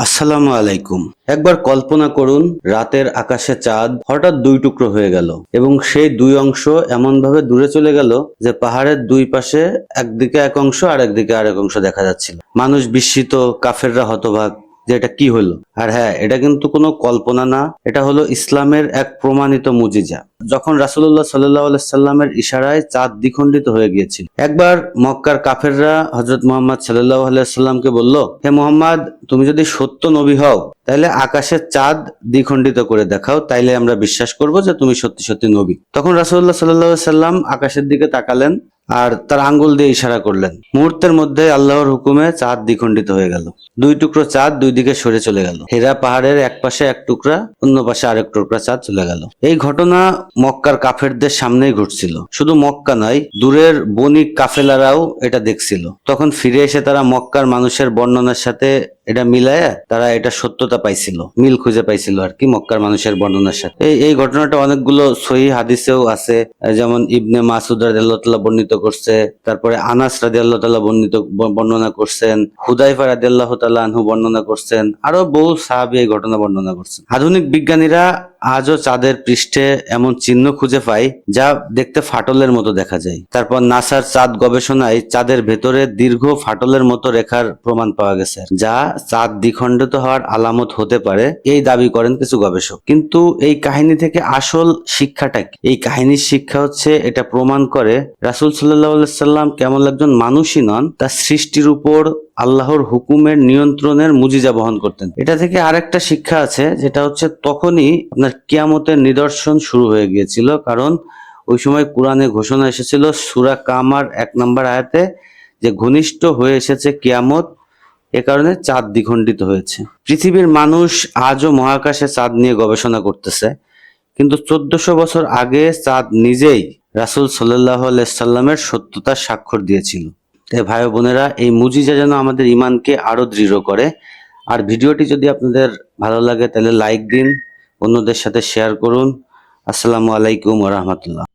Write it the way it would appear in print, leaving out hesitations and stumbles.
আসসালামু আলাইকুম। একবার কল্পনা করুন, রাতের আকাশে চাঁদ হঠাৎ দুই টুকরো হয়ে গেল এবং সেই দুই অংশ এমন ভাবে দূরে চলে গেল যে পাহাড়ের দুই পাশে একদিকে এক অংশ আর একদিকে আরেক অংশ দেখা যাচ্ছিল। মানুষ বিস্মিত, কাফেররা হতবাক যে এটা কি হলো। আর হ্যাঁ, এটা কিন্তু কোনো কল্পনা না, এটা হলো ইসলামের এক প্রমাণিত মুজিজা। যখন রাসূলুল্লাহ সাল্লাল্লাহু আলাইহি সাল্লামের ইশারায় চাঁদ দ্বিখণ্ডিত হয়ে গিয়েছিল, একবার মক্কার কাফেররা হযরত মুহাম্মদ সাল্লাল্লাহু আলাইহি সাল্লামকে বলল, হে মুহাম্মদ, তুমি যদি সত্য নবী হও তাহলে আকাশের চাঁদ দ্বিখণ্ডিত করে দেখাও, তাইলে আমরা বিশ্বাস করব যে তুমি সত্যি সত্যি নবী। তখন রাসূলুল্লাহ সাল্লাল্লাহু আলাইহি সাল্লাম আকাশের দিকে তাকালেন আর তার আঙ্গুল দিয়ে ইশারা করলেন। মুহূর্তের মধ্যে আল্লাহর হুকুমে চাঁদ দ্বিখণ্ডিত হয়ে গেল। দুই টুকরো চাঁদ দুই দিকে সরে চলে গেল। হেরা পাহাড়ের এক পাশে এক টুকরা, অন্য পাশে আরেক টুকরা চাঁদ চলে গেল। এই ঘটনা মক্কার কাফেরদের সামনেই ঘটছিল। শুধু মক্কা নয়, দূরের বণিক কাফেলারাও এটা দেখছিল। তখন ফিরে এসে তারা মক্কার মানুষের বর্ণনার সাথে এটা মিলায়া তারা এটা সত্যতা পাইছিল, মিল খুঁজে পাইছিল আর কি মক্কার মানুষের বর্ণনার সাথে। এই ঘটনাটা অনেকগুলো সহিহ হাদিসেও আছে, যেমন ইবনে মাসুদ রাদিয়াল্লাহু তাআলা বর্ণিত করছে, তারপরে আনাস রাদিয়াল্লাহু তাআলা বর্ণনা করছেন, হুদাইফা রাদিয়াল্লাহু তাআলা আনহু বর্ণনা করছেন, আরো বহু সাহাবী এই ঘটনা বর্ণনা করছেন। আধুনিক বিজ্ঞানীরা আজও চাঁদের পৃষ্ঠে এমন চিহ্ন খুঁজে পায় যা দেখতে ফাটলের মতো দেখা যায়। তারপর নাসার চাঁদ গবেষণায় চাঁদের ভেতরে দীর্ঘ ফাটলের মতো রেখার প্রমাণ পাওয়া গেছে, যা চাঁদ দ্বিখণ্ডিত হওয়ার আলামত হতে পারে, এই দাবি করেন কিছু গবেষক। কিন্তু এই কাহিনী থেকে আসল শিক্ষাটা কি? এই কাহিনীর শিক্ষা হচ্ছে, এটা প্রমাণ করে রাসূল সাল্লাল্লাহু আলাইহি সাল্লাম কেমন একজন মানুষই নন, তার সৃষ্টির উপর আল্লাহর হুকুমের নিয়ন্ত্রণের মুজিজা বহন করতেন। এটা থেকে আরেকটা শিক্ষা আছে, যেটা হচ্ছে তখনই আপনার কিয়ামতের নিদর্শন শুরু হয়ে গিয়েছিল। কারণ ওই সময় কোরআনে ঘোষণা এসেছিল সূরা কামার 1 নম্বর আয়াতে, যে ঘনিষ্ঠ হয়ে এসেছে কিয়ামত, এ কারণে চাঁদ দ্বিখণ্ডিত হয়েছে। পৃথিবীর মানুষ আজও মহাকাশে চাঁদ নিয়ে গবেষণা করতেছে, কিন্তু 1400 বছর আগে চাঁদ নিজেই রাসূল সাল্লাল্লাহু আলাইহি সাল্লামের সত্যতার স্বাক্ষর দিয়েছিল। তাই ভাই বোনেরা, এই মুজিজা যেন আমাদের ঈমানকে আরো দৃঢ় করে। আর ভিডিওটি যদি আপনাদের ভালো লাগে তাহলে লাইক দিন, অন্যদের সাথে শেয়ার করুন। আসসালামু আলাইকুম ওয়া রাহমাতুল্লাহ।